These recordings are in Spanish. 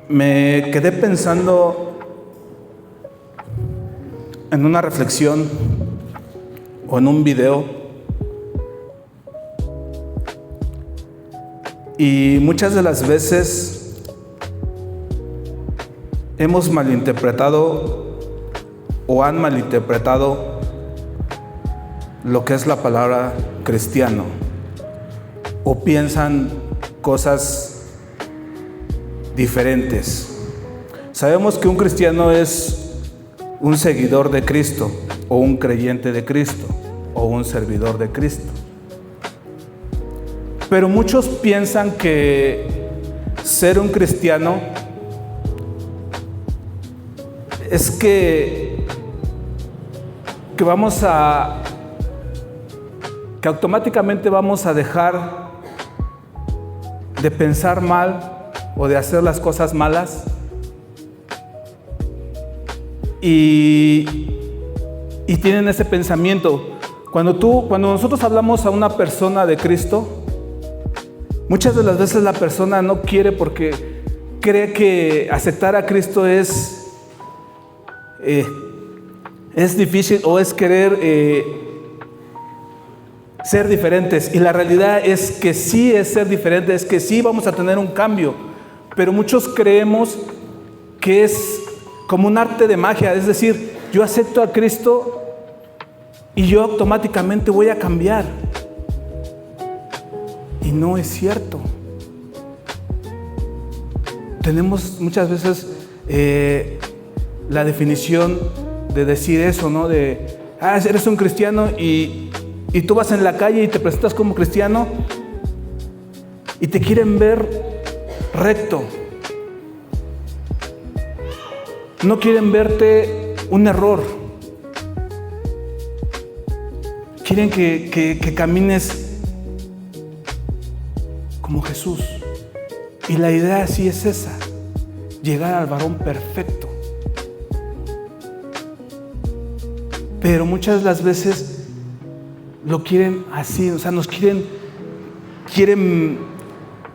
Me quedé pensando en una reflexión o en un video, y muchas de las veces hemos malinterpretado o han malinterpretado lo que es la palabra cristiano, o piensan cosas diferentes. Sabemos que un cristiano es un seguidor de Cristo, o un creyente de Cristo, o un servidor de Cristo. Pero muchos piensan que ser un cristiano es que automáticamente vamos a dejar de pensar mal o de hacer las cosas malas, y tienen ese pensamiento. Cuando nosotros hablamos a una persona de Cristo, muchas de las veces la persona no quiere, porque cree que aceptar a Cristo es difícil, o es querer ser diferentes. Y la realidad es que sí es ser diferente, es que sí vamos a tener un cambio. Pero muchos creemos que es como un arte de magia, es decir, yo acepto a Cristo y yo automáticamente voy a cambiar. Y no es cierto. Tenemos muchas veces la definición de decir eso, ¿no? Eres un cristiano y tú vas en la calle y te presentas como cristiano y te quieren ver recto. No quieren verte un error. Quieren que camines como Jesús. Y la idea sí es esa: llegar al varón perfecto. Pero muchas de las veces lo quieren así, o sea, nos quieren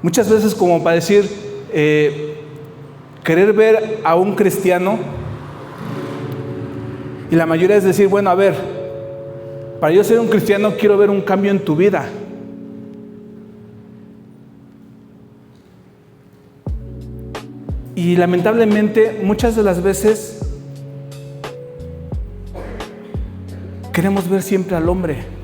muchas veces como para decir, querer ver a un cristiano, y la mayoría es decir, bueno, a ver, para yo ser un cristiano quiero ver un cambio en tu vida. Y lamentablemente muchas de las veces queremos ver siempre al hombre.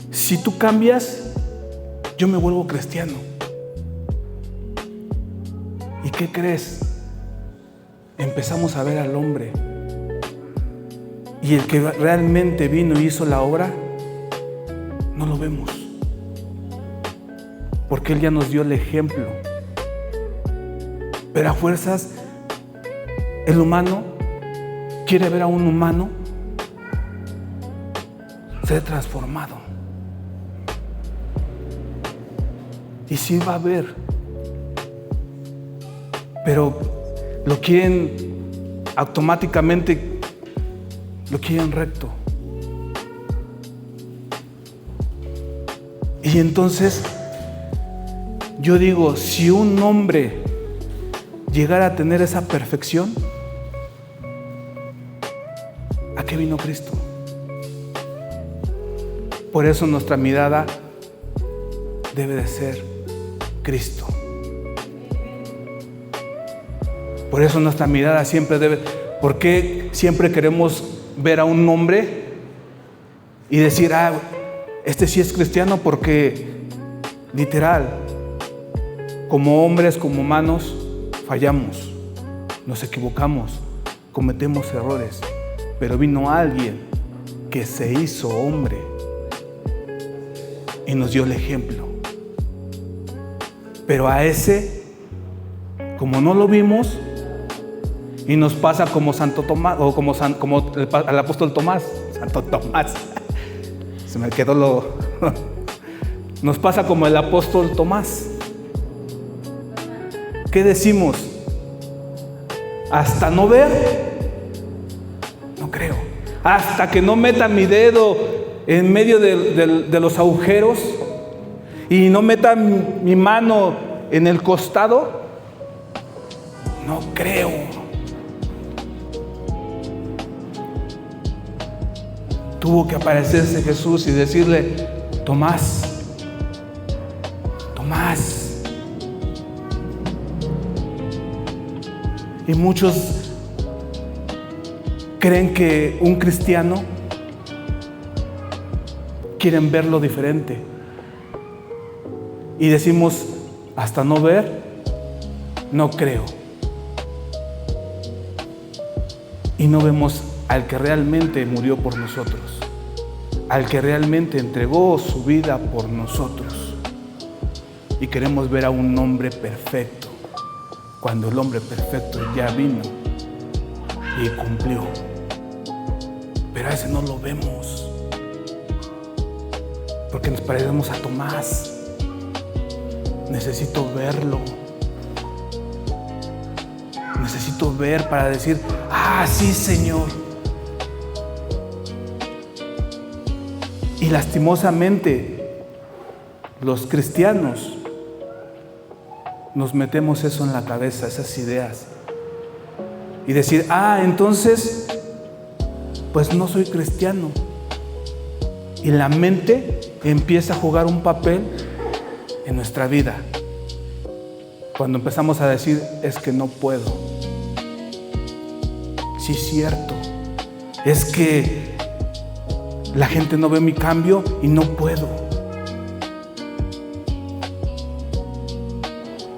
Si tú cambias, yo me vuelvo cristiano. ¿Y qué crees? Empezamos a ver al hombre. Y el que realmente vino y hizo la obra, no lo vemos. Porque Él ya nos dio el ejemplo. Pero a fuerzas, el humano quiere ver a un humano ser transformado. Y sí va a ver, pero lo quieren automáticamente, lo quieren recto. Y entonces yo digo, si un hombre llegara a tener esa perfección, ¿a qué vino Cristo? Por eso nuestra mirada debe de ser Cristo. Por eso nuestra mirada siempre debe. ¿Por qué siempre queremos ver a un hombre y decir, este sí es cristiano? Porque literal, como hombres, como humanos, fallamos, nos equivocamos, cometemos errores, pero vino alguien que se hizo hombre y nos dio el ejemplo. Pero a ese, como no lo vimos, y nos pasa como Santo Tomás, o como al apóstol Tomás, Santo Tomás, se me quedó nos pasa como el apóstol Tomás. ¿Qué decimos? Hasta no ver, no creo. Hasta que no meta mi dedo en medio de los agujeros y no meta mi mano en el costado, no creo. Tuvo que aparecerse Jesús y decirle: Tomás, Tomás. Y muchos creen que un cristiano quieren verlo diferente. Y decimos: hasta no ver, no creo. Y no vemos al que realmente murió por nosotros, al que realmente entregó su vida por nosotros. Y queremos ver a un hombre perfecto, cuando el hombre perfecto ya vino y cumplió. Pero a ese no lo vemos, porque nos parecemos a Tomás. Necesito verlo. Necesito ver para decir: ah, sí, Señor. Y lastimosamente, los cristianos nos metemos eso en la cabeza, esas ideas. Y decir: ah, entonces, pues no soy cristiano. Y la mente empieza a jugar un papel en nuestra vida. Cuando empezamos a decir: es que no puedo. Sí, es cierto. Es que la gente no ve mi cambio y no puedo.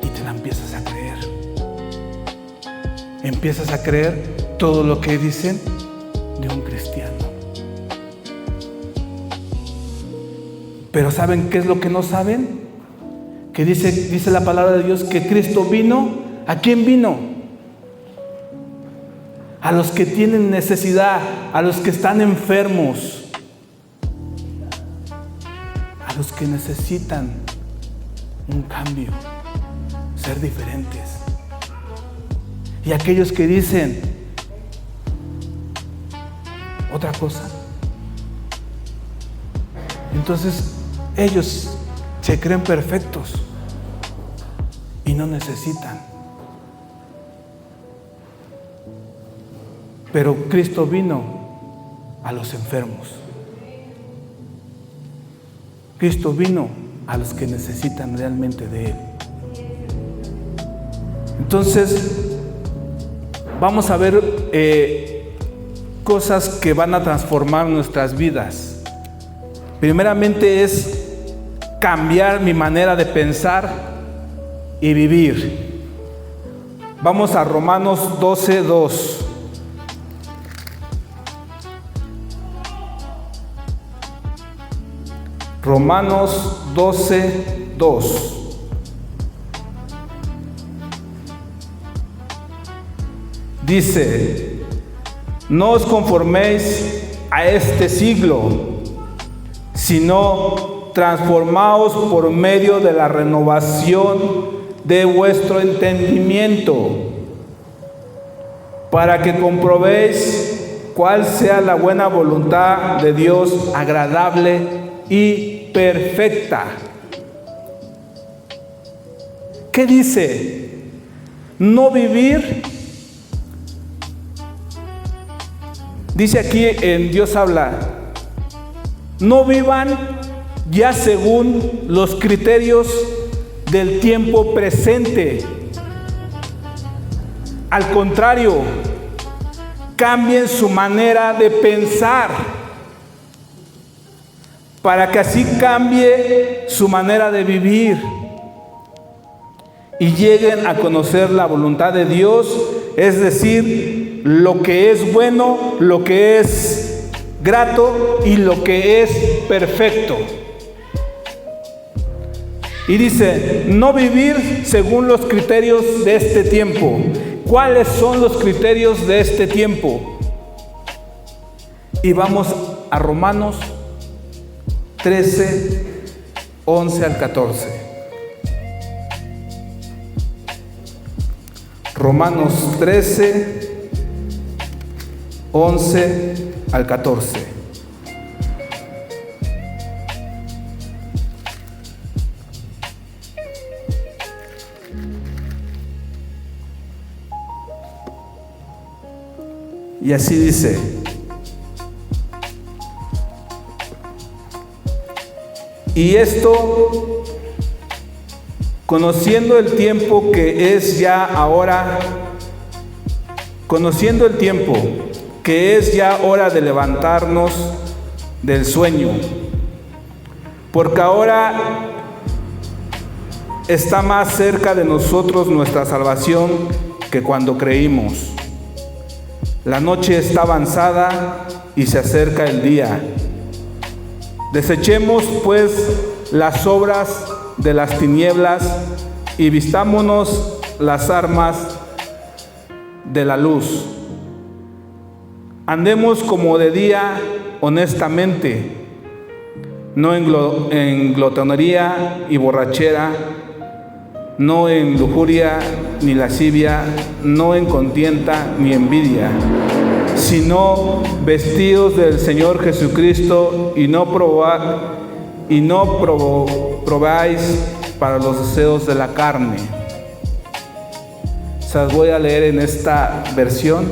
Y te la empiezas a creer. Empiezas a creer todo lo que dicen de un cristiano. Pero ¿saben qué es lo que no saben? Que dice la palabra de Dios que Cristo vino. ¿A quién vino? A los que tienen necesidad, a los que están enfermos, a los que necesitan un cambio, ser diferentes. Y aquellos que dicen otra cosa, entonces ellos se creen perfectos y no necesitan. Pero Cristo vino a los enfermos. Cristo vino a los que necesitan realmente de Él. Entonces, vamos a ver cosas que van a transformar nuestras vidas. Primeramente es cambiar mi manera de pensar y vivir. Vamos a Romanos 12:2. Romanos 12:2. Dice: no os conforméis a este siglo, sino transformaos por medio de la renovación de vuestro entendimiento, para que comprobéis cuál sea la buena voluntad de Dios, agradable y perfecta. ¿Qué dice? No vivir. Dice aquí en Dios habla: no vivan ya según los criterios del tiempo presente. Al contrario, cambien su manera de pensar, para que así cambie su manera de vivir y lleguen a conocer la voluntad de Dios, es decir, lo que es bueno, lo que es grato y lo que es perfecto. Y dice: no vivir según los criterios de este tiempo. ¿Cuáles son los criterios de este tiempo? Y vamos a Romanos 13, 11 al 14. Romanos 13, 11 al 14. Y así dice: y esto, conociendo el tiempo que es ya ahora, conociendo el tiempo que es ya hora de levantarnos del sueño, porque ahora está más cerca de nosotros nuestra salvación que cuando creímos. La noche está avanzada y se acerca el día. Desechemos pues las obras de las tinieblas y vistámonos las armas de la luz. Andemos como de día honestamente, no en glotonería y borrachera, no en lujuria ni lascivia, no en contienda ni envidia, sino vestidos del Señor Jesucristo y no probáis para los deseos de la carne. Se las voy a leer en esta versión.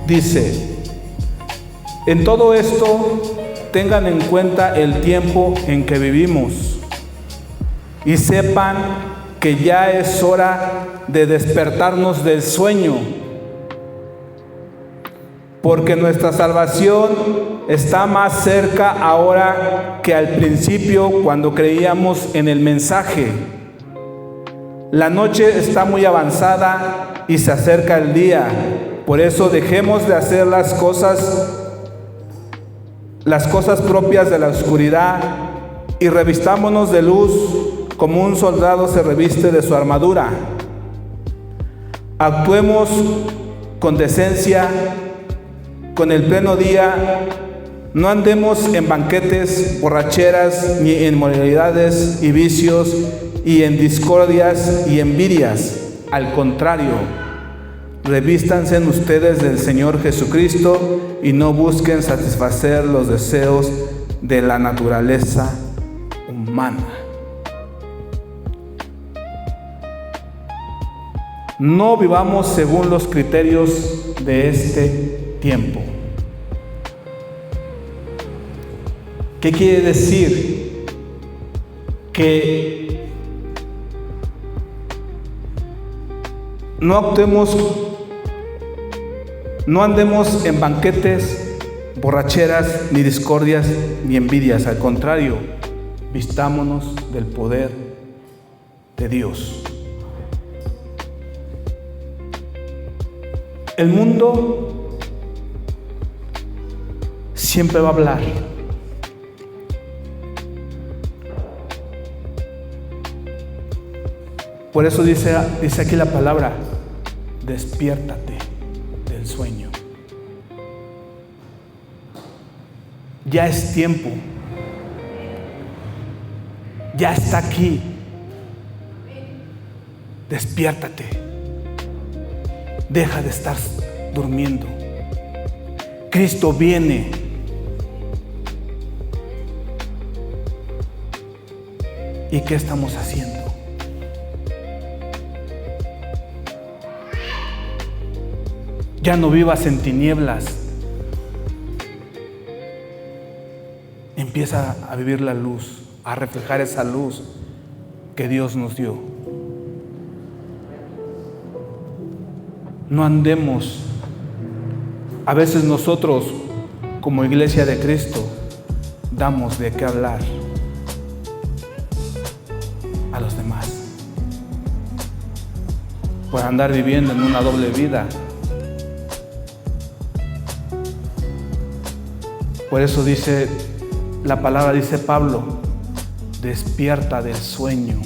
Dice: en todo esto tengan en cuenta el tiempo en que vivimos y sepan que ya es hora de despertarnos del sueño, porque nuestra salvación está más cerca ahora que al principio cuando creíamos en el mensaje. La noche está muy avanzada y se acerca el día. Por eso dejemos de hacer las cosas propias de la oscuridad y revistámonos de luz como un soldado se reviste de su armadura. Actuemos con decencia, con el pleno día. No andemos en banquetes, borracheras, ni en inmoralidades y vicios, y en discordias y envidias. Al contrario, revístanse en ustedes del Señor Jesucristo y no busquen satisfacer los deseos de la naturaleza humana. No vivamos según los criterios de este tiempo. ¿Qué quiere decir? Que no andemos en banquetes, borracheras, ni discordias, ni envidias. Al contrario, vistámonos del poder de Dios. El mundo siempre va a hablar. Por eso dice aquí la palabra: despiértate del sueño. Ya es tiempo. Ya está aquí. Despiértate. Deja de estar durmiendo. Cristo viene. ¿Y qué estamos haciendo? Ya no vivas en tinieblas. Empieza a vivir la luz, a reflejar esa luz que Dios nos dio. No andemos. A veces nosotros, como iglesia de Cristo, damos de qué hablar a los demás por andar viviendo en una doble vida. Por eso dice la palabra, dice Pablo: despierta del sueño.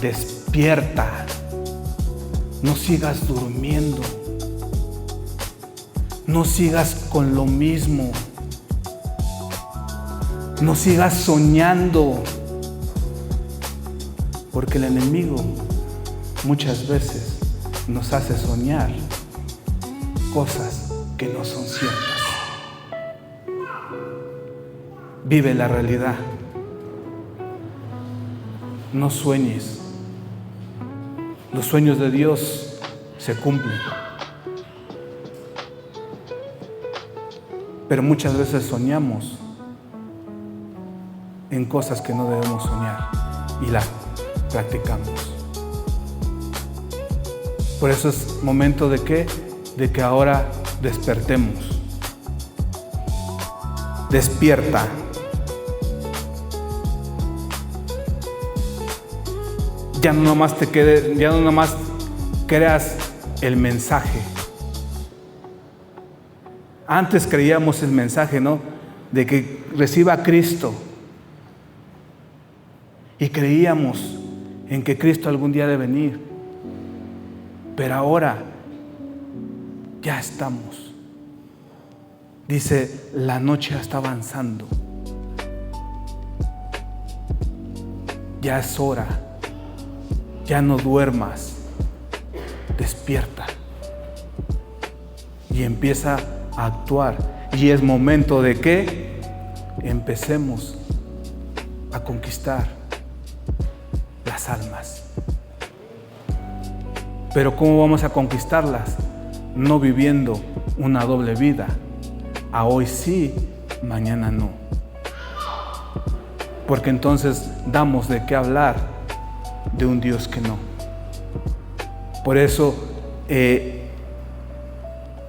Despierta. No sigas durmiendo. No sigas con lo mismo. No sigas soñando. Porque el enemigo muchas veces nos hace soñar cosas que no son ciertas. Vive la realidad. No sueñes. los sueños de Dios se cumplen. Pero muchas veces soñamos en cosas que no debemos soñar y las practicamos. Por eso es momento de que ahora despertemos. Despierta. Ya no nomás creas el mensaje. Antes creíamos el mensaje, ¿no? De que reciba a Cristo. Y creíamos en que Cristo algún día debe venir. Pero ahora ya estamos. Dice, la noche está avanzando. Ya es hora. Ya no duermas. Despierta. Y empieza a actuar. Y es momento de que empecemos a conquistar las almas. Pero ¿cómo vamos a conquistarlas? No viviendo una doble vida. A hoy sí, mañana no. Porque entonces damos de qué hablar de un Dios que no. Por eso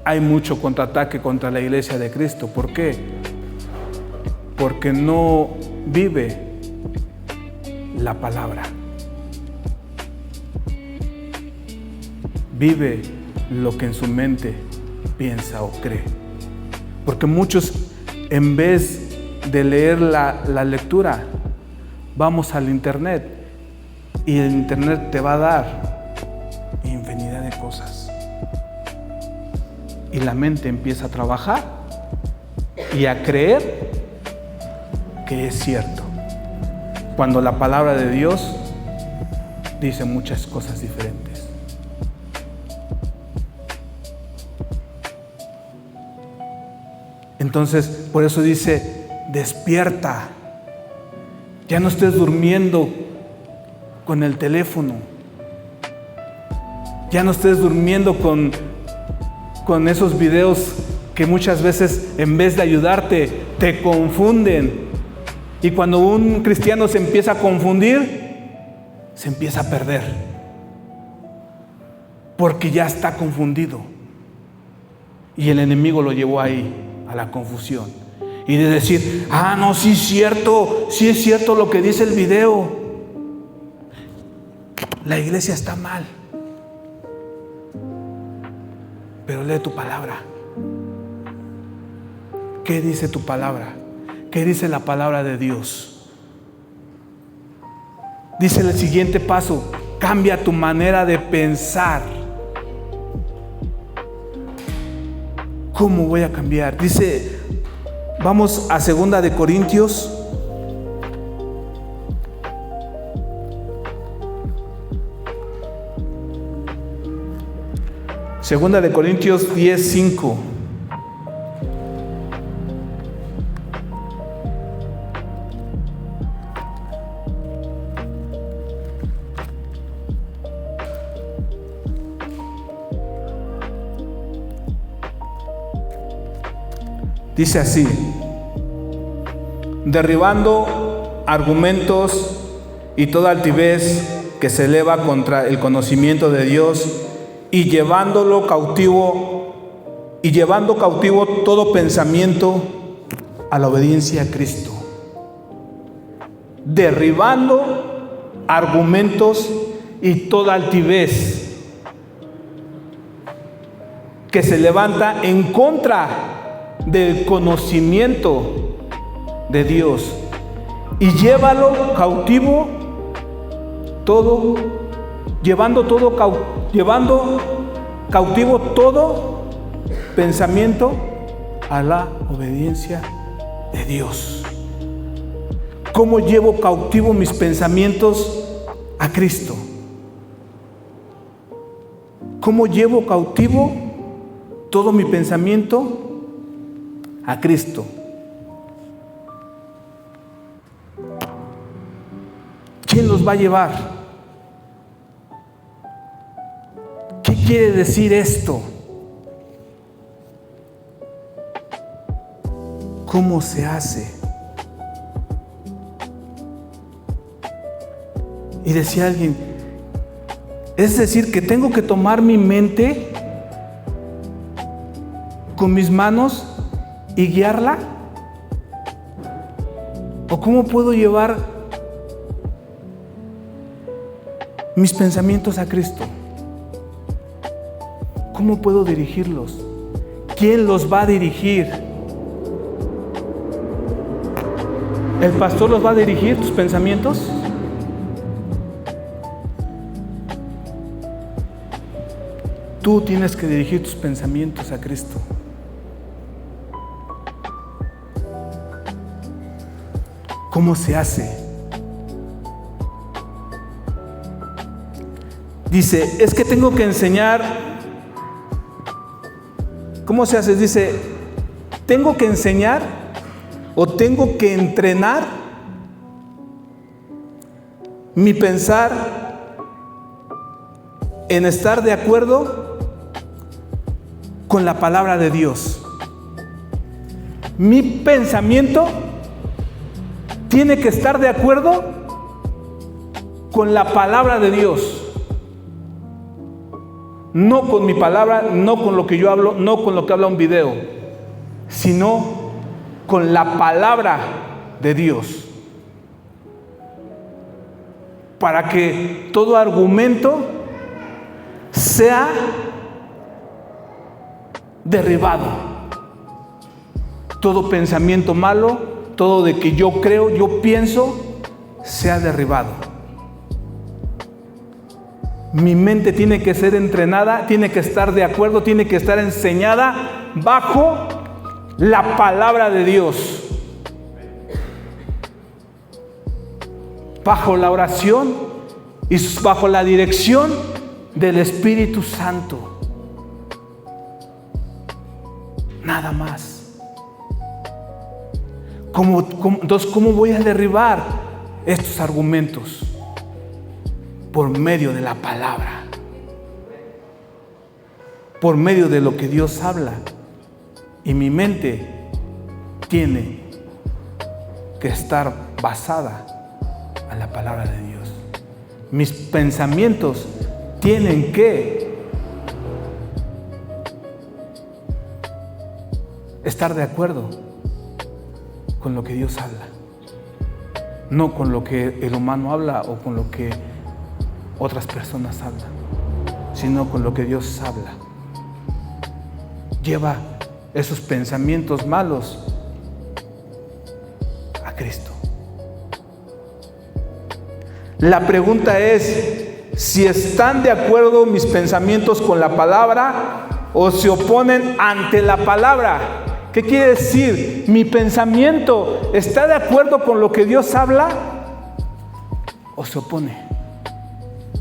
hay mucho contraataque contra la iglesia de Cristo. ¿Por qué? Porque no vive la palabra. Vive lo que en su mente piensa o cree. Porque muchos, en vez de leer la lectura, vamos al internet y el internet te va a dar infinidad de cosas. Y la mente empieza a trabajar y a creer que es cierto, cuando la palabra de Dios dice muchas cosas diferentes. Entonces, por eso dice, despierta. Ya no estés durmiendo con el teléfono. Ya no estés durmiendo con esos videos que muchas veces, en vez de ayudarte, te confunden. Y cuando un cristiano se empieza a confundir, se empieza a perder. Porque ya está confundido. Y el enemigo lo llevó ahí, a la confusión. Y de decir, no, sí es cierto lo que dice el video. La iglesia está mal. Pero lee tu palabra. ¿Qué dice tu palabra? ¿Qué dice la palabra de Dios? Dice el siguiente paso, cambia tu manera de pensar. ¿Cómo voy a cambiar? Dice, vamos a 2 de Corintios. Segunda de Corintios 10:5. Dice así: derribando argumentos y toda altivez que se eleva contra el conocimiento de Dios, y llevando cautivo todo pensamiento a la obediencia a Cristo. Derribando argumentos y toda altivez que se levanta en contra del conocimiento de Dios, y llevando cautivo todo pensamiento a la obediencia de Dios. ¿Cómo llevo cautivo mis pensamientos a Cristo? ¿Cómo llevo cautivo todo mi pensamiento a Cristo? ¿Quién los va a llevar? quiere decir esto? ¿Cómo se hace? Y decía alguien, es decir, que tengo que tomar mi mente con mis manos y guiarla. ¿O cómo puedo llevar mis pensamientos a Cristo? ¿Cómo puedo dirigirlos? ¿Quién los va a dirigir? ¿El pastor los va a dirigir, tus pensamientos? Tú tienes que dirigir tus pensamientos a Cristo. ¿Cómo se hace? Dice, es que tengo que enseñar. ¿Cómo se hace? Dice, tengo que enseñar o tengo que entrenar mi pensar en estar de acuerdo con la palabra de Dios. Mi pensamiento tiene que estar de acuerdo con la palabra de Dios. No con mi palabra, no con lo que yo hablo, no con lo que habla un video, sino con la palabra de Dios. Para que todo argumento sea derribado. Todo pensamiento malo, todo de que yo creo, yo pienso, sea derribado. Mi mente tiene que ser entrenada, tiene que estar de acuerdo, tiene que estar enseñada bajo la palabra de Dios. Bajo la oración y bajo la dirección del Espíritu Santo. Nada más. Entonces, ¿cómo voy a derribar estos argumentos? Por medio de la palabra. Por medio de lo que Dios habla. Y mi mente tiene que estar basada a la palabra de Dios. Mis pensamientos tienen que estar de acuerdo con lo que Dios habla, no con lo que el humano habla o con lo que otras personas hablan, sino con lo que Dios habla. Lleva esos pensamientos malos a Cristo. La pregunta es si están de acuerdo mis pensamientos con la palabra o se oponen ante la palabra. ¿Qué quiere decir? ¿Mi pensamiento está de acuerdo con lo que Dios habla o se opone?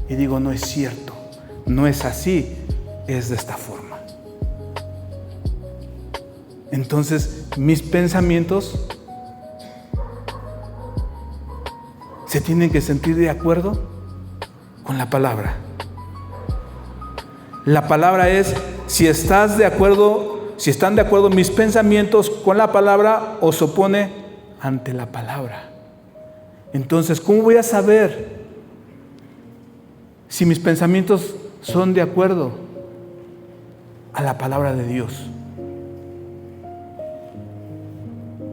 Y digo, no es cierto, no es así, es de esta forma. Entonces, mis pensamientos se tienen que sentir de acuerdo con la palabra. La palabra es, si están de acuerdo mis pensamientos con la palabra o se opone ante la palabra. Entonces, ¿cómo voy a saber si mis pensamientos son de acuerdo a la palabra de Dios?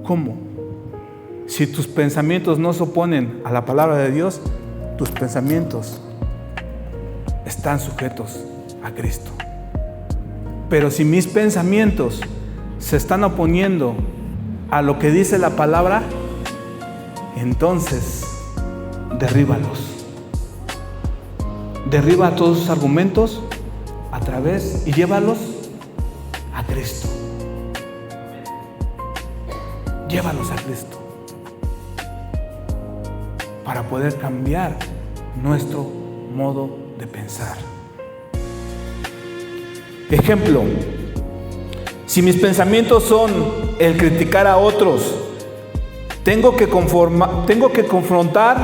¿Cómo? Si tus pensamientos no se oponen a la palabra de Dios, tus pensamientos están sujetos a Cristo. Pero si mis pensamientos se están oponiendo a lo que dice la palabra, entonces derríbalos. Derriba todos sus argumentos a través y llévalos a Cristo. Llévalos a Cristo para poder cambiar nuestro modo de pensar. Ejemplo, si mis pensamientos son el criticar a otros, tengo que confrontar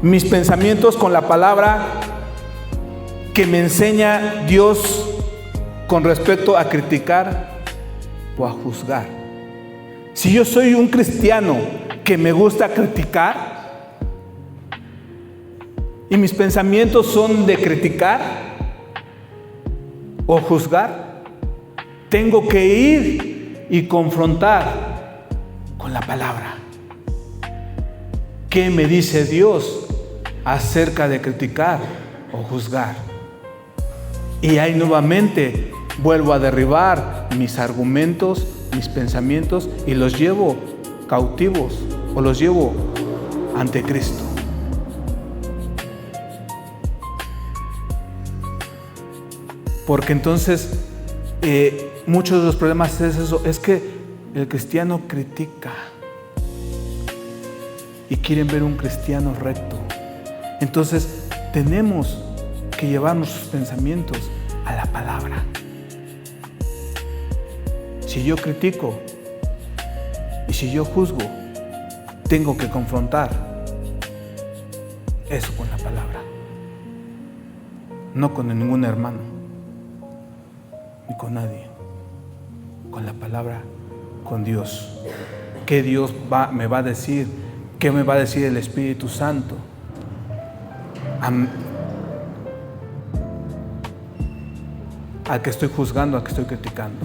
mis pensamientos con la palabra que me enseña Dios con respecto a criticar o a juzgar. Si yo soy un cristiano que me gusta criticar y mis pensamientos son de criticar o juzgar, tengo que ir y confrontar con la palabra. ¿Qué me dice Dios acerca de criticar o juzgar? Y ahí nuevamente vuelvo a derribar mis argumentos, mis pensamientos y los llevo cautivos o los llevo ante Cristo. Porque entonces muchos de los problemas es eso, es que el cristiano critica y quieren ver un cristiano recto. Entonces tenemos que llevar nuestros pensamientos a la palabra. Si yo critico y si yo juzgo, tengo que confrontar eso con la palabra, no con ningún hermano ni con nadie, con la palabra, con Dios. ¿Qué Dios me va a decir? ¿Qué me va a decir el Espíritu Santo? Al que estoy juzgando, al que estoy criticando.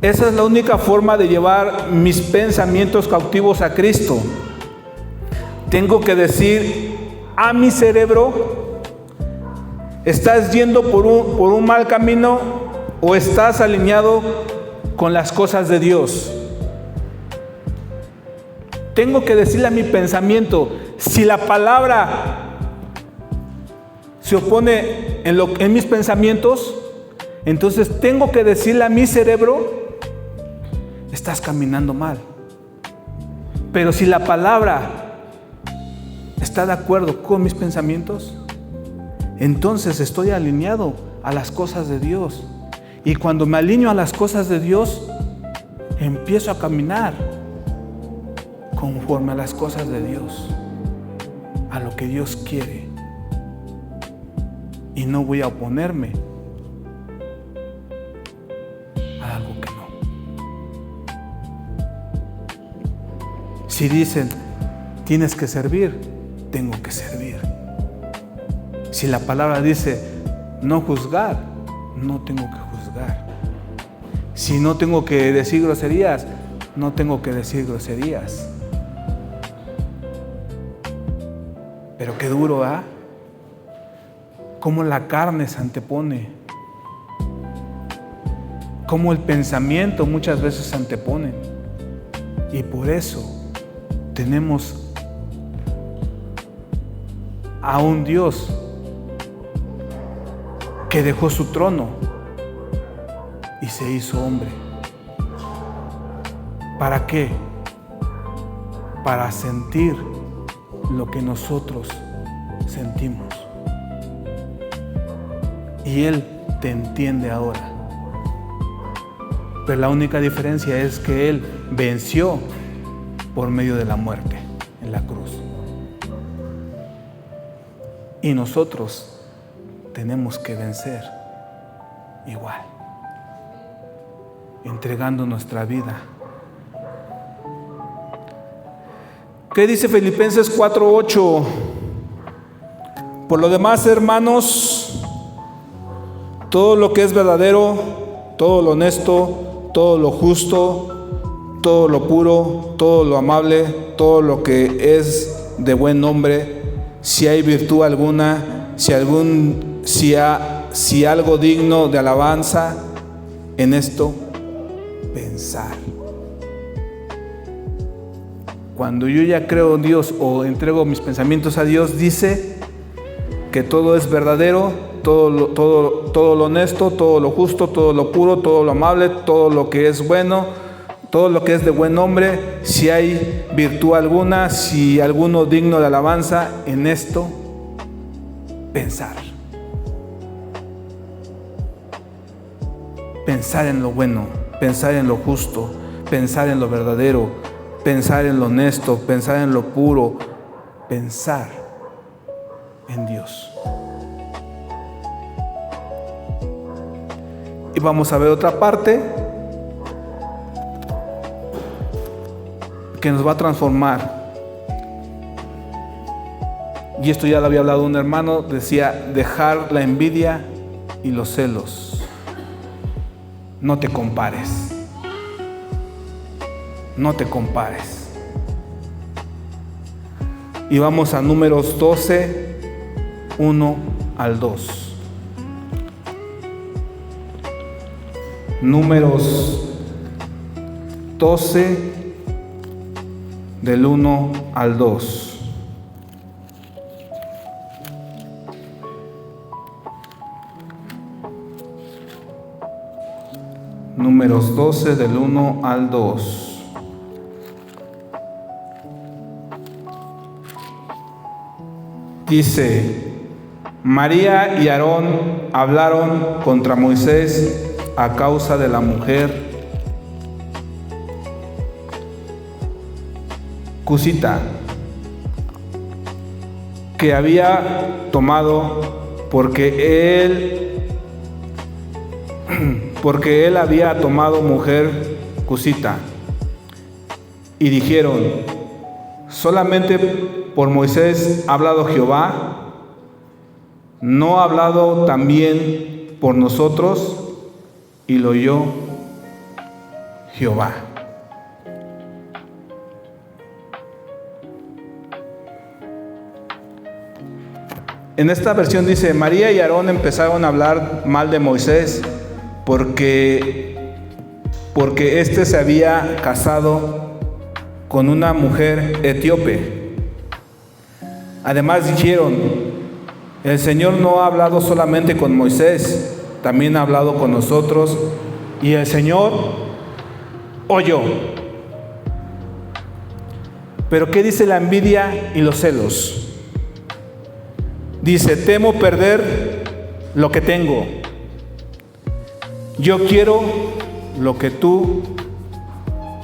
Esa es la única forma de llevar mis pensamientos cautivos a Cristo. Tengo que decir a mi cerebro: ¿estás yendo por un mal camino o estás alineado con las cosas de Dios? Tengo que decirle a mi pensamiento, si la palabra se opone en mis pensamientos, entonces tengo que decirle a mi cerebro: estás caminando mal. Pero si la palabra está de acuerdo con mis pensamientos, entonces estoy alineado a las cosas de Dios. Y cuando me alineo a las cosas de Dios, empiezo a caminar conforme a las cosas de Dios, a lo que Dios quiere. Y no voy a oponerme a algo que no. Si dicen, tienes que servir, tengo que servir. Si la palabra dice, no juzgar, no tengo que juzgar. Si no tengo que decir groserías, no tengo que decir groserías. Pero qué duro, ¿ah? Cómo la carne se antepone. Cómo el pensamiento muchas veces se antepone. Y por eso tenemos a un Dios que dejó su trono y se hizo hombre. ¿Para qué? Para sentir lo que nosotros sentimos. Y Él te entiende ahora. Pero la única diferencia es que Él venció por medio de la muerte en la cruz. Y nosotros tenemos que vencer igual, entregando nuestra vida. ¿Qué dice Filipenses 4:8? Por lo demás, hermanos, todo lo que es verdadero, todo lo honesto, todo lo justo, todo lo puro, todo lo amable, todo lo que es de buen nombre, si hay virtud alguna, si algo digno de alabanza, en esto pensar. Cuando yo ya creo en Dios o entrego mis pensamientos a Dios, dice que todo es verdadero, todo lo honesto, todo lo justo, todo lo puro, todo lo amable, todo lo que es bueno, todo lo que es de buen nombre, si hay virtud alguna, si alguno digno de alabanza, en esto pensar. Pensar en lo bueno, pensar en lo justo, pensar en lo verdadero, pensar en lo honesto, pensar en lo puro, pensar en Dios. Y vamos a ver otra parte que nos va a transformar. Y esto ya lo había hablado un hermano, decía, dejar la envidia y los celos. No te compares. No te compares. Y vamos a Números 12, 1 al 2. Números 12, del 1 al 2. Números 12, del 1 al 2. Dice: María y Aarón hablaron contra Moisés a causa de la mujer cusita que había tomado, porque él había tomado mujer cusita. Y dijeron: solamente por Moisés ha hablado Jehová, ¿no ha hablado también por nosotros? Y lo oyó Jehová. En esta versión dice: María y Aarón empezaron a hablar mal de Moisés porque éste se había casado con una mujer etíope. Además dijeron: el Señor no ha hablado solamente con Moisés, también ha hablado con nosotros, y el Señor oyó. Pero ¿qué dice la envidia y los celos? Dice: temo perder lo que tengo. Yo quiero lo que tú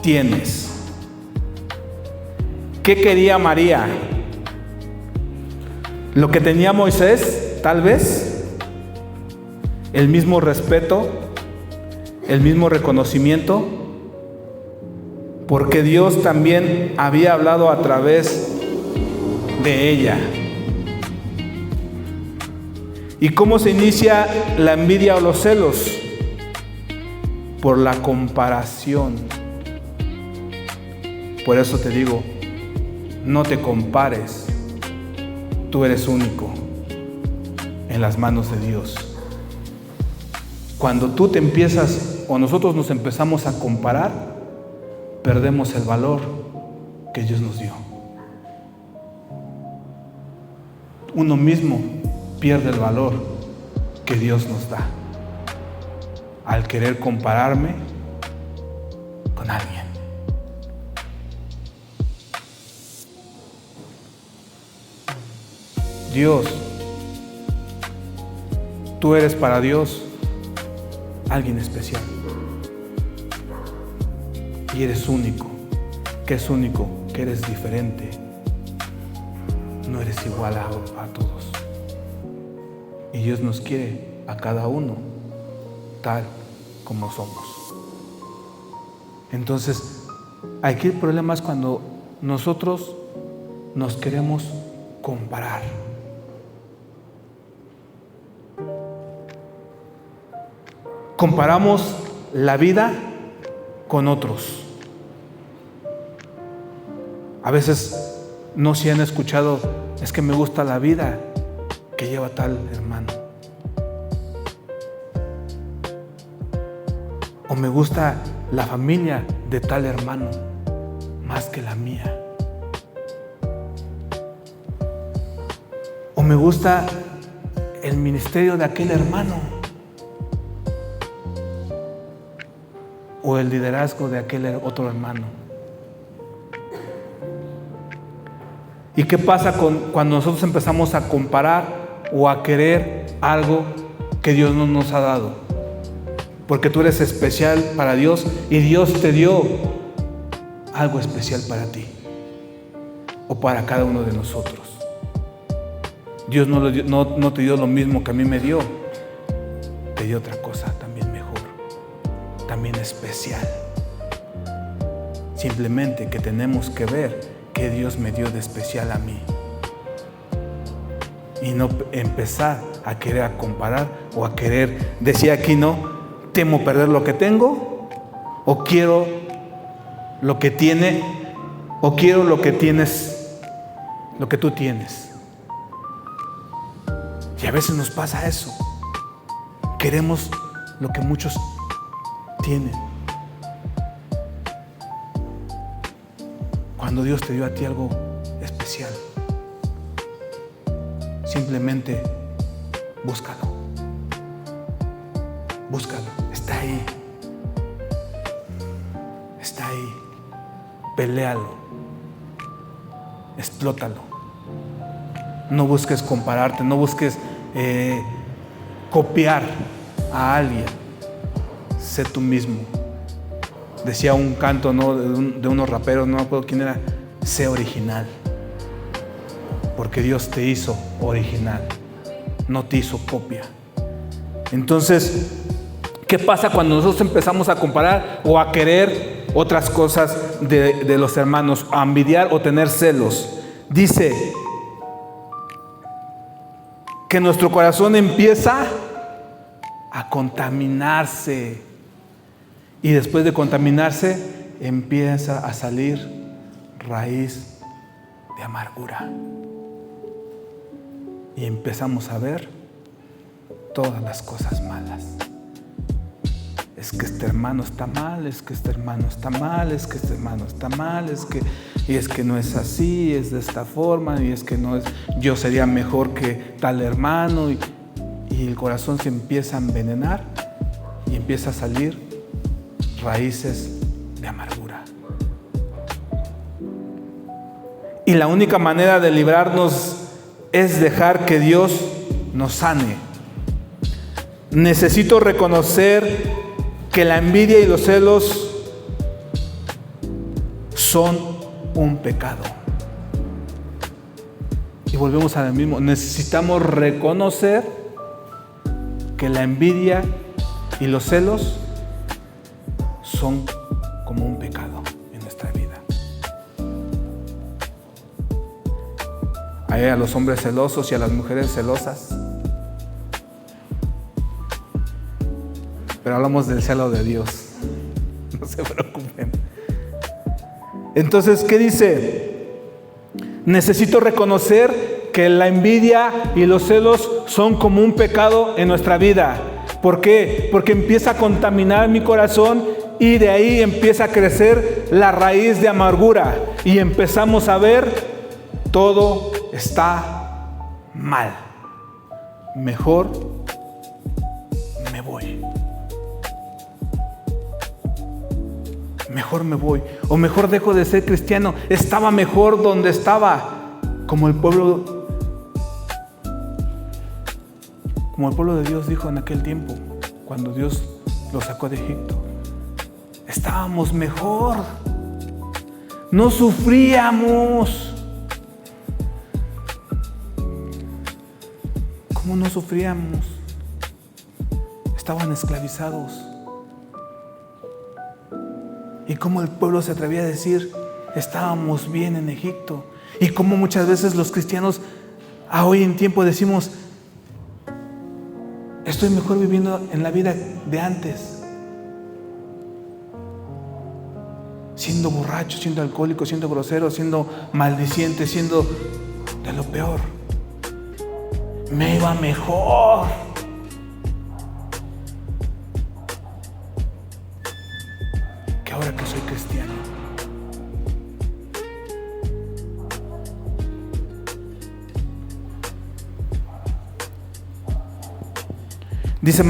tienes. ¿Qué quería María? Lo que tenía Moisés, tal vez. El mismo respeto, el mismo reconocimiento, porque Dios también había hablado a través de ella. ¿Y cómo se inicia la envidia o los celos? Por la comparación. Por eso te digo, no te compares. Tú eres único en las manos de Dios. Cuando tú te empiezas, o nosotros nos empezamos a comparar, perdemos el valor que Dios nos dio. Uno mismo pierde el valor que Dios nos da al querer compararme con alguien. Dios, tú eres para Dios alguien especial. Y eres único. ¿Qué es único? Que eres diferente. No eres igual a todos. Y Dios nos quiere a cada uno tal como somos. Entonces, aquí el problema es cuando nosotros nos queremos comparar. Comparamos la vida con otros. A veces no se han escuchado: es que me gusta la vida que lleva tal hermano. O me gusta la familia de tal hermano más que la mía. O me gusta el ministerio de aquel hermano. O el liderazgo de aquel otro hermano. ¿Y qué pasa cuando nosotros empezamos a comparar o a querer algo que Dios no nos ha dado? Porque tú eres especial para Dios y Dios te dio algo especial para ti. o para cada uno de nosotros. Dios no te dio lo mismo que a mí me dio. Te dio otra cosa también mejor, también especial. Simplemente que tenemos que ver qué Dios me dio de especial a mí. Y no empezar a querer comparar o a querer decir aquí, no, temo perder lo que tengo, o quiero lo que tiene, o quiero lo que tienes, lo que tú tienes. Y a veces nos pasa eso. Queremos lo que muchos tienen. Cuando Dios te dio a ti algo especial, simplemente búscalo. Búscalo. Está ahí. Está ahí. Peléalo. Explótalo. No busques compararte, no busques copiar a alguien. Sé tú mismo. Decía un canto, ¿no?, de unos raperos, no me acuerdo quién era. Sé original. Porque Dios te hizo original, no te hizo copia. Entonces, ¿qué pasa cuando nosotros empezamos a comparar o a querer otras cosas de los hermanos, a envidiar o tener celos? Dice que nuestro corazón empieza a contaminarse, y después de contaminarse empieza a salir raíz de amargura, y empezamos a ver todas las cosas malas. Es que este hermano está mal, es que este hermano está mal, es que este hermano está mal, y es que no es así, es de esta forma, y es que no es, yo sería mejor que tal hermano, y el corazón se empieza a envenenar y empieza a salir raíces de amargura. Y la única manera de librarnos es dejar que Dios nos sane. Necesito reconocer que la envidia y los celos son un pecado. Y volvemos a lo mismo. Necesitamos reconocer que la envidia y los celos son como un pecado en nuestra vida. Hay a los hombres celosos y a las mujeres celosas. Pero hablamos del celo de Dios. No se preocupen. Entonces, ¿qué dice? Necesito reconocer que la envidia y los celos son como un pecado en nuestra vida. ¿Por qué? Porque empieza a contaminar mi corazón y de ahí empieza a crecer la raíz de amargura. Y empezamos a ver todo está mal. Mejor me voy. Mejor me voy, o mejor dejo de ser cristiano. Estaba mejor donde estaba, como el pueblo de Dios dijo en aquel tiempo, cuando Dios los sacó de Egipto. Estábamos mejor, no sufríamos. ¿Cómo no sufríamos? Estaban esclavizados. Y cómo el pueblo se atrevía a decir, estábamos bien en Egipto. Y cómo muchas veces los cristianos a hoy en tiempo decimos, estoy mejor viviendo en la vida de antes. Siendo borracho, siendo alcohólico, siendo grosero, siendo maldiciente, siendo de lo peor. Me iba mejor. Ahora que soy cristiano. Dice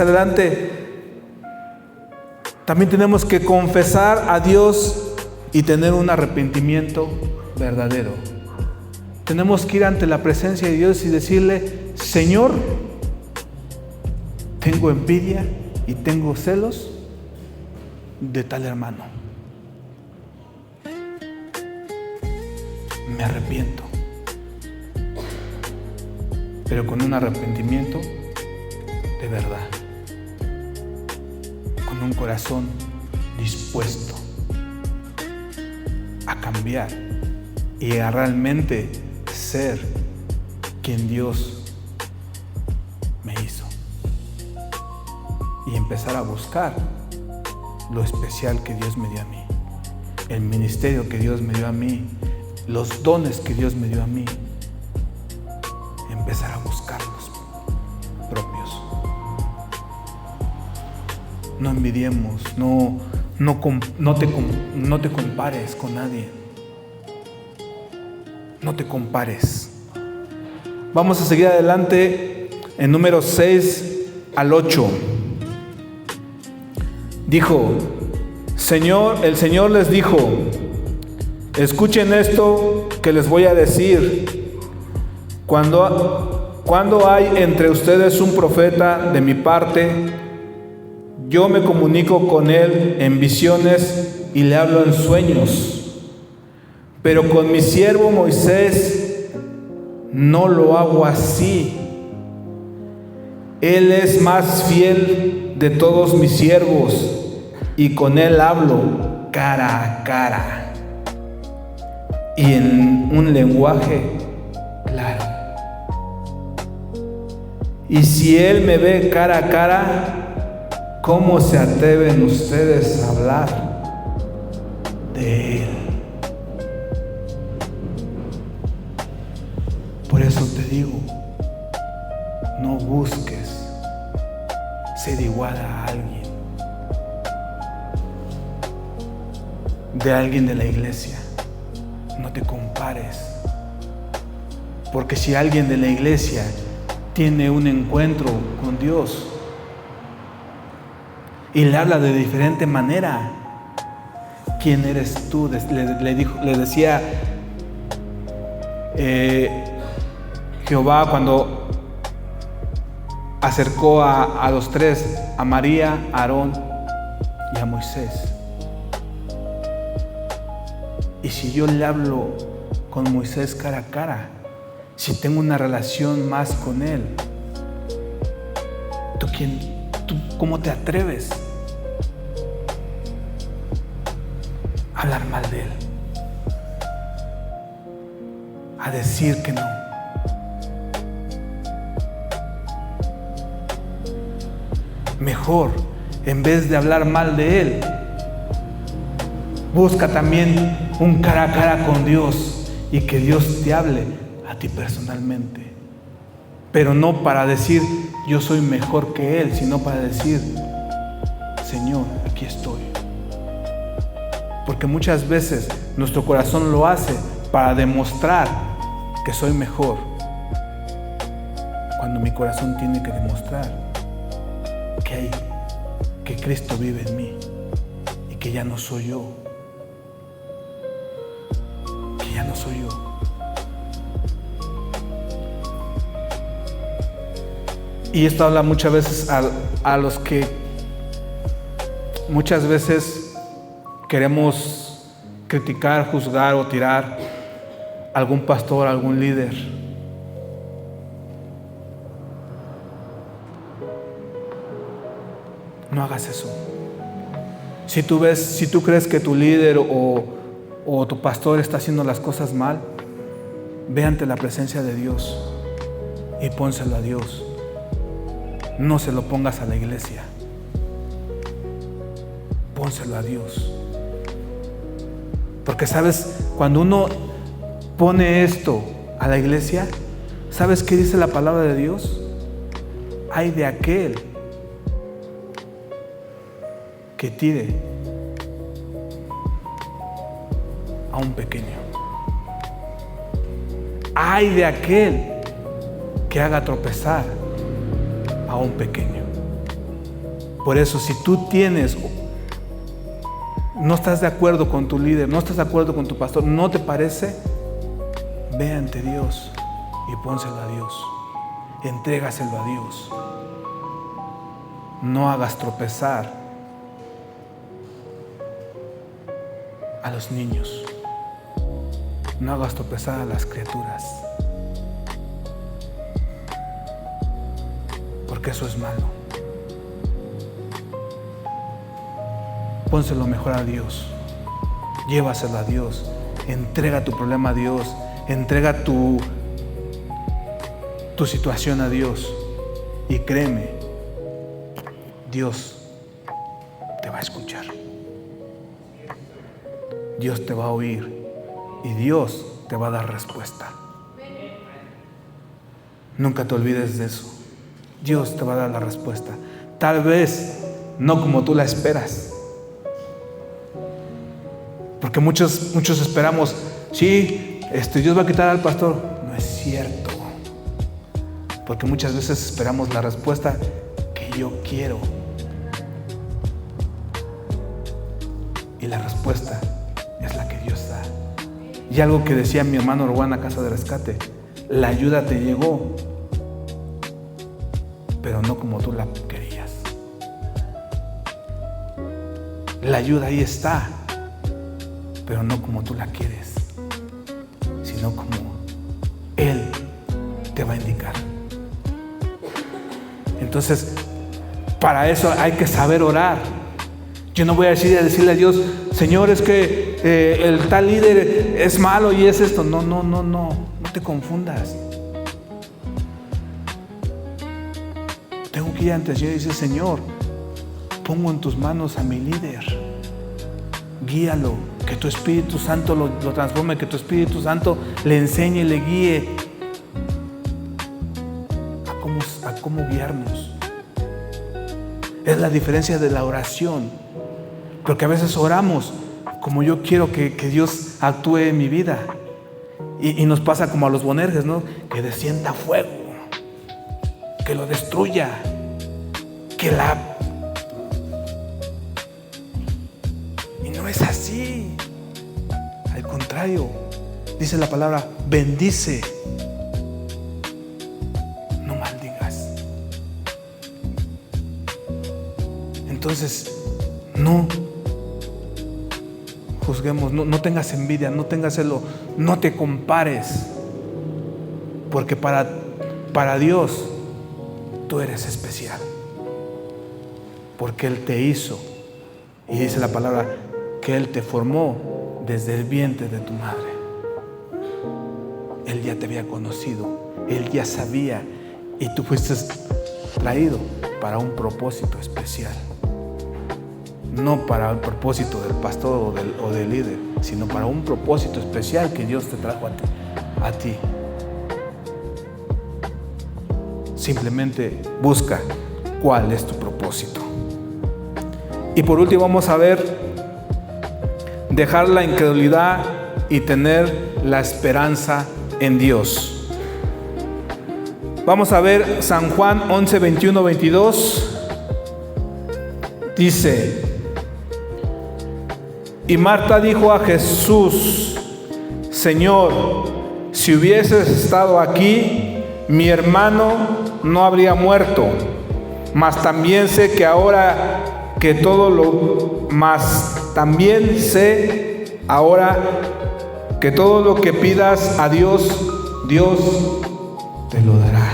adelante, también tenemos que confesar a Dios y tener un arrepentimiento verdadero. Tenemos que ir ante la presencia de Dios y decirle, Señor, tengo envidia y tengo celos de tal hermano. me arrepiento. Pero con un arrepentimiento de verdad. Con un corazón dispuesto a cambiar y a realmente ser quien Dios me hizo. Y empezar a buscar lo especial que Dios me dio a mí, el ministerio que Dios me dio a mí, los dones que Dios me dio a mí. Empezar a buscar los propios. No envidiemos, no te compares con nadie. No te compares. Vamos a seguir adelante en números 6 al 8. Dijo, el Señor les dijo, escuchen esto que les voy a decir. Cuando hay entre ustedes un profeta de mi parte, yo me comunico con él en visiones y le hablo en sueños. Pero con mi siervo Moisés no lo hago así. Él es más fiel de todos mis siervos y con él hablo cara a cara y en un lenguaje claro. Y si él me ve cara a cara, ¿cómo se atreven ustedes a hablar de él? Por eso te digo, no busques ser igual a alguien, de alguien de la iglesia. No te compares, porque si alguien de la iglesia tiene un encuentro con Dios y le habla de diferente manera, ¿quién eres tú? Le decía Jehová cuando acercó a los tres, a María, a Aarón y a Moisés. Y si yo le hablo con Moisés cara a cara, si tengo una relación más con él, ¿tú cómo te atreves a hablar mal de él? A decir que no. Mejor, en vez de hablar mal de él, busca también un cara a cara con Dios y que Dios te hable a ti personalmente. Pero no para decir yo soy mejor que él, sino para decir, Señor, aquí estoy. Porque muchas veces nuestro corazón lo hace para demostrar que soy mejor, cuando mi corazón tiene que demostrar que Cristo vive en mí y que ya no soy yo. Que ya no soy yo. Y esto habla muchas veces a los que muchas veces queremos criticar, juzgar o tirar a algún pastor, a algún líder. No hagas eso. Si tú crees que tu líder o tu pastor está haciendo las cosas mal, ve ante la presencia de Dios y pónselo a Dios. No se lo pongas a la iglesia. Pónselo a Dios. Porque sabes, cuando uno pone esto a la iglesia, ¿sabes qué dice la palabra de Dios? Ay de aquel que tire a un pequeño. Ay de aquel que haga tropezar a un pequeño. Por eso, si tú no estás de acuerdo con tu líder, no estás de acuerdo con tu pastor, no te parece, ve ante Dios y pónselo a Dios. Entrégaselo a Dios. No hagas tropezar a los niños. No hagas tropezar a las criaturas, porque eso es malo. Pónselo mejor a Dios, llévaselo a Dios, entrega tu problema a Dios, entrega tu situación a Dios, y créeme, Dios te va a escuchar, Dios te va a oír y Dios te va a dar respuesta. Nunca te olvides de eso. Dios te va a dar la respuesta, tal vez no como tú la esperas, porque muchos esperamos, sí, Dios va a quitar al pastor. No es cierto, porque muchas veces esperamos la respuesta que yo quiero, y la respuesta es la que Dios da. Y algo que decía mi hermano Urbán a Casa de Rescate: la ayuda te llegó, pero no como tú la querías. La ayuda ahí está, pero no como tú la quieres, sino como Él te va a indicar. Entonces, para eso hay que saber orar. Yo no voy a decirle a Dios: Señor, es que el tal líder es malo y es esto. No te confundas. Tengo que ir ante Dios y decir: Señor, pongo en tus manos a mi líder, guíalo, que tu Espíritu Santo lo transforme, que tu Espíritu Santo le enseñe y le guíe a cómo guiarnos. Es la diferencia de la oración, porque a veces oramos como yo quiero que Dios actúe en mi vida, y nos pasa como a los Bonerges, ¿no? Que descienda fuego, que lo destruya, y no es así. Al contrario, dice la palabra: bendice, no maldigas. Entonces, no juzguemos, no tengas envidia, no tengas celo, no te compares, porque para Dios tú eres especial, porque Él te hizo, y dice la palabra que Él te formó desde el vientre de tu madre. Él ya te había conocido, Él ya sabía, y tú fuiste traído para un propósito especial. No para el propósito del pastor o del líder, sino para un propósito especial que Dios te trajo a ti. Simplemente busca cuál es tu propósito. Y por último vamos a ver: dejar la incredulidad y tener la esperanza en Dios. Vamos a ver San Juan 11, 21, 22. Dice: y Marta dijo a Jesús: Señor, si hubieses estado aquí, mi hermano no habría muerto. Mas también sé que ahora que todo lo que pidas a Dios, Dios te lo dará.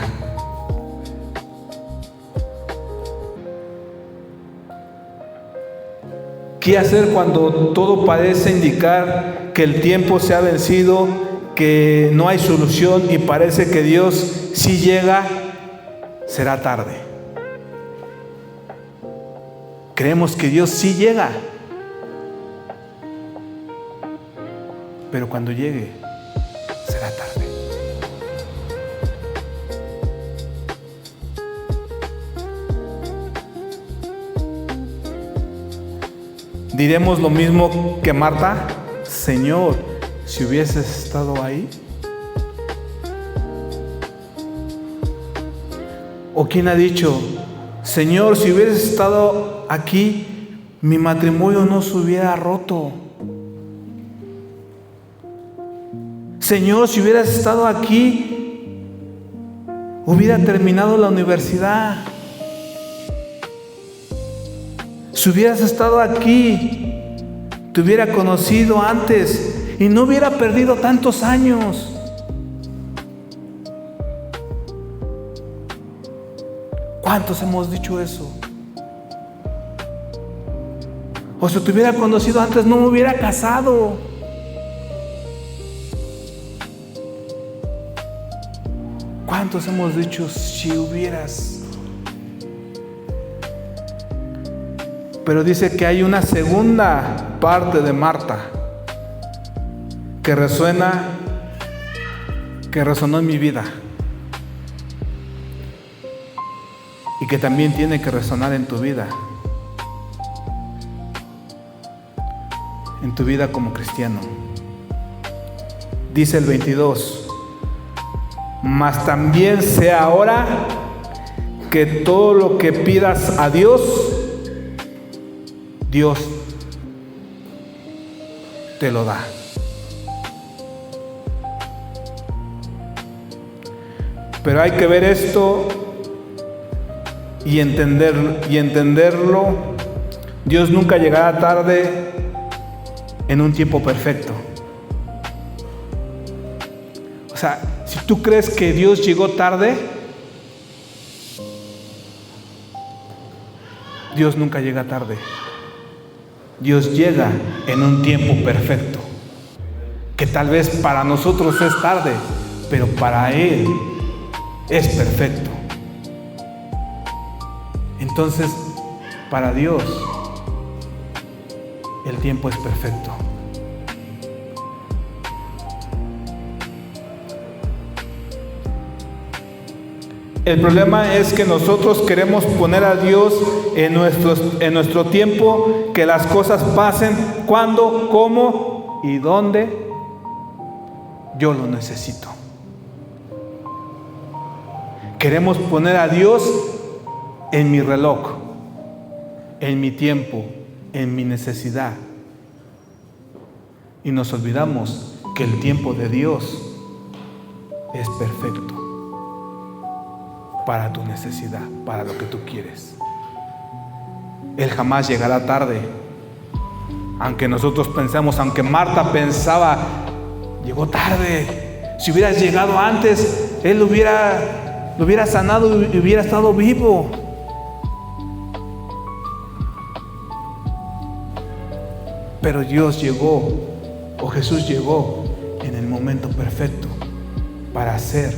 ¿Qué hacer cuando todo parece indicar que el tiempo se ha vencido, que no hay solución y parece que Dios, si llega, será tarde? Creemos que Dios sí llega, pero cuando llegue, será tarde. ¿Diremos lo mismo que Marta? Señor, si hubieses estado ahí. ¿O quién ha dicho: Señor, si hubieses estado aquí, mi matrimonio no se hubiera roto? Señor, si hubieras estado aquí, hubiera terminado la universidad. Si hubieras estado aquí, te hubiera conocido antes y no hubiera perdido tantos años. ¿Cuántos hemos dicho eso? O si te hubiera conocido antes, no me hubiera casado. ¿Cuántos hemos dicho si hubieras? Pero dice que hay una segunda parte de Marta que resonó en mi vida y que también tiene que resonar en tu vida como cristiano. Dice el 22: mas también sea ahora que todo lo que pidas a Dios, Dios te lo da. Pero hay que ver esto y entenderlo. Dios nunca llegará tarde en un tiempo perfecto. O sea, si tú crees que Dios llegó tarde, Dios nunca llega tarde. Dios llega en un tiempo perfecto, que tal vez para nosotros es tarde, pero para Él es perfecto. Entonces, para Dios, el tiempo es perfecto. El problema es que nosotros queremos poner a Dios en nuestro tiempo, que las cosas pasen cuando, cómo y dónde yo lo necesito. Queremos poner a Dios en mi reloj, en mi tiempo, en mi necesidad. Y nos olvidamos que el tiempo de Dios es perfecto para tu necesidad, para lo que tú quieres. Él jamás llegará tarde. Aunque nosotros pensamos, aunque Marta pensaba, llegó tarde. Si hubieras llegado antes, Él lo hubiera sanado y hubiera estado vivo. Pero Dios llegó, o Jesús llegó en el momento perfecto para hacer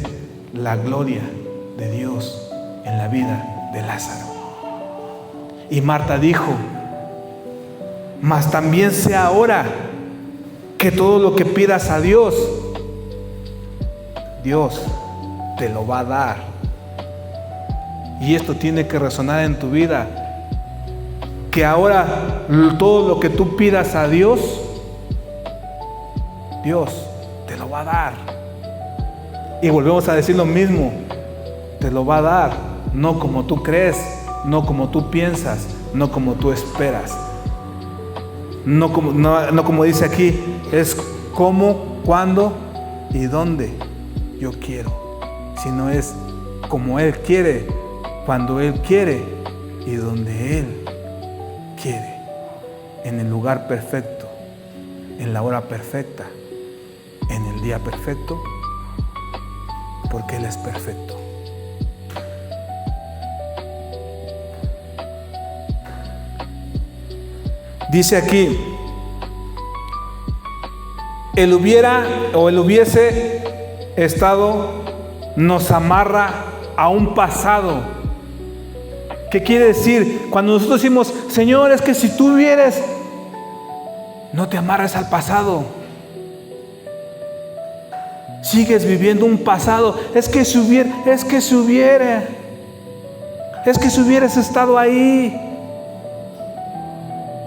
la gloria de Dios en la vida de Lázaro. Y Marta dijo: mas también sea ahora que todo lo que pidas a Dios, Dios te lo va a dar. Y esto tiene que resonar en tu vida, que ahora todo lo que tú pidas a Dios, Dios te lo va a dar. Y volvemos a decir lo mismo: te lo va a dar, no como tú crees, no como tú piensas, no como tú esperas. No como dice aquí, es cómo, cuándo y dónde yo quiero, sino es como Él quiere, cuando Él quiere y donde Él quiere, en el lugar perfecto, en la hora perfecta, en el día perfecto, porque Él es perfecto. Dice aquí, el hubiese estado, nos amarra a un pasado. ¿Qué quiere decir? Cuando nosotros decimos, Señor, es que si tú hubieras, no te amarres al pasado. Sigues viviendo un pasado. Es que si hubieras estado ahí,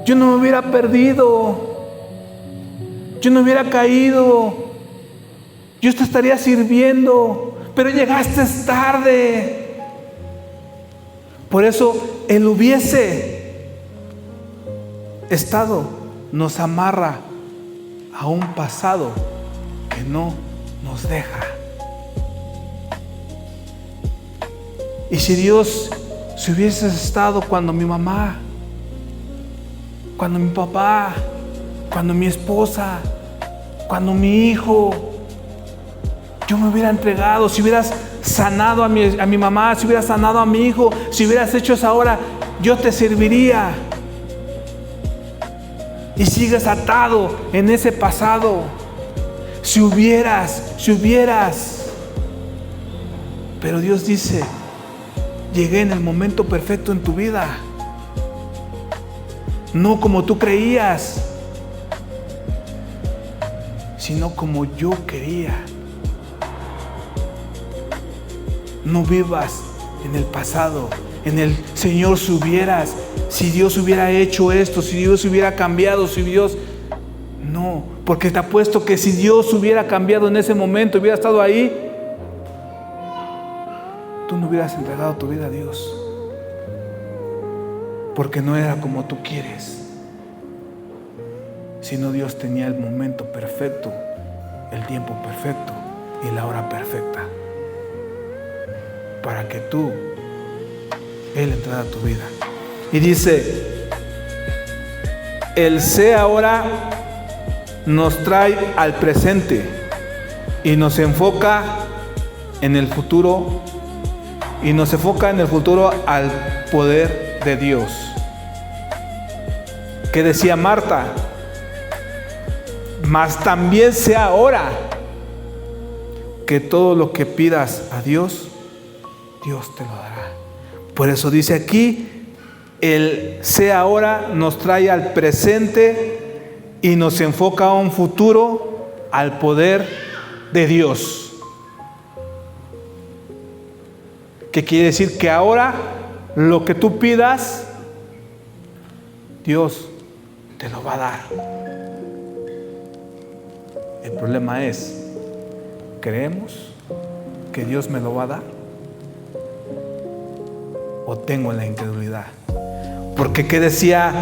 yo no me hubiera perdido, yo no hubiera caído, yo te estaría sirviendo, pero llegaste tarde. Por eso el hubiese estado nos amarra a un pasado que no nos deja. Y si Dios, si hubieses estado cuando mi mamá, cuando mi papá, cuando mi esposa, Cuando mi hijo, yo me hubiera entregado, si hubieras sanado a mi mamá, si hubieras sanado a mi hijo, si hubieras hecho eso ahora, yo te serviría. Y sigues atado en ese pasado. Si hubieras. Pero Dios dice, llegué en el momento perfecto en tu vida. No como tú creías, sino como yo quería. No vivas en el pasado, en el Señor si Dios hubiera hecho esto, si Dios hubiera cambiado, no, porque te apuesto que si Dios hubiera cambiado en ese momento, hubiera estado ahí, tú no hubieras entregado tu vida a Dios, porque no era como tú quieres, sino Dios tenía el momento perfecto, el tiempo perfecto y la hora perfecta para que Él entrara a tu vida. Y dice, el sé ahora nos trae al presente y nos enfoca en el futuro al poder de Dios. ¿Qué decía Marta? Mas también sé ahora que todo lo que pidas a Dios, Dios te lo dará. Por eso dice aquí, el sé ahora nos trae al presente y nos enfoca a un futuro, al poder de Dios. ¿Qué quiere decir? Que ahora lo que tú pidas, Dios te lo va a dar. El problema es, ¿creemos que Dios me lo va a dar? ¿O tengo la incredulidad? Porque ¿qué decía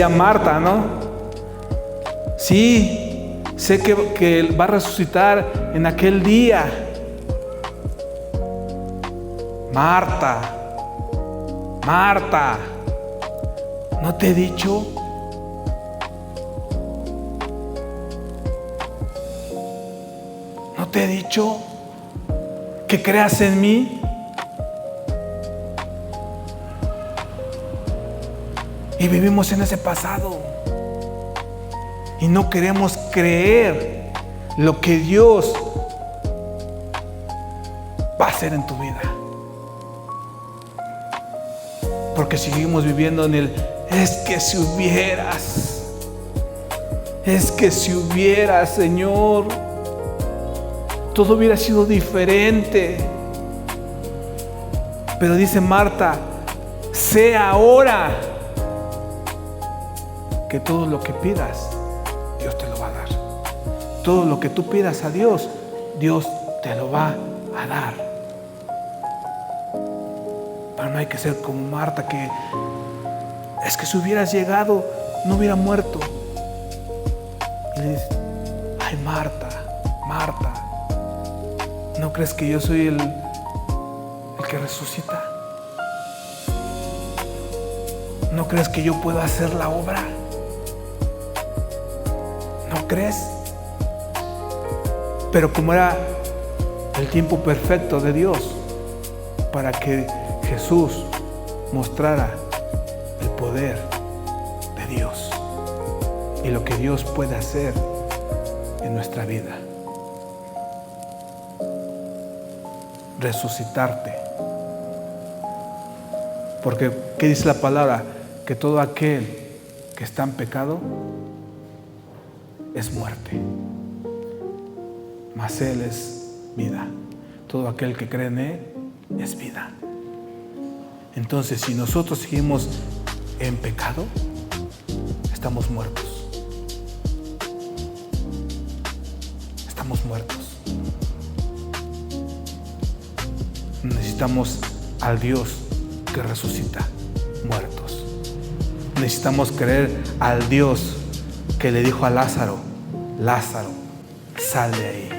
Marta, no? Sí, sé que Él va a resucitar en aquel día. Marta, ¿no te he dicho? ¿No te he dicho que creas en mí? Y vivimos en ese pasado. Y no queremos creer lo que Dios va a hacer en tu vida. Porque seguimos viviendo en el es que si hubieras, Señor, todo hubiera sido diferente. Pero dice Marta, sé ahora que todo lo que pidas, Dios te lo va a dar. Todo lo que tú pidas a Dios, Dios te lo va a dar. Pero no hay que ser como Marta, que es que si hubieras llegado, no hubiera muerto. Y le dices, ay Marta, ¿no crees que yo soy el que resucita? ¿No crees que yo puedo hacer la obra? ¿No crees? Pero como era el tiempo perfecto de Dios para que Jesús mostrara el poder de Dios y lo que Dios puede hacer en nuestra vida. Resucitarte. Porque, ¿qué dice la palabra? Que todo aquel que está en pecado es muerte, mas Él es vida. Todo aquel que cree en Él es vida. Entonces, si nosotros seguimos en pecado, estamos muertos. Estamos muertos. Necesitamos al Dios que resucita muertos. Necesitamos creer al Dios que le dijo a Lázaro, sal de ahí.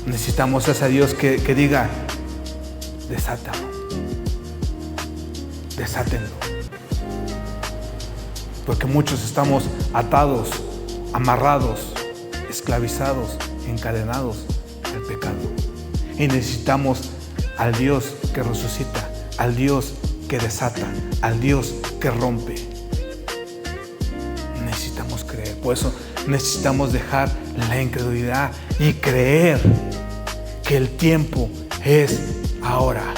Necesitamos a ese Dios que diga, desátenlo. porque muchos estamos atados, amarrados, esclavizados, encadenados al pecado. Y necesitamos al Dios que resucita, al Dios que desata, al Dios que rompe. Necesitamos creer. Por eso necesitamos dejar la incredulidad y creer que el tiempo es ahora.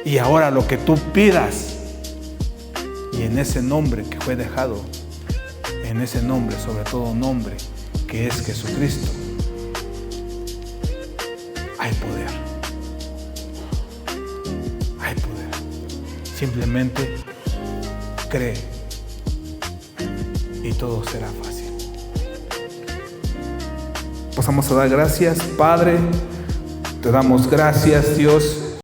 Y ahora lo que tú pidas, y en ese nombre que fue dejado, en ese nombre, sobre todo nombre, que es Jesucristo, hay poder. Hay poder. Simplemente cree y todo será fácil. Pues vamos a dar gracias, Padre. Te damos gracias, Dios,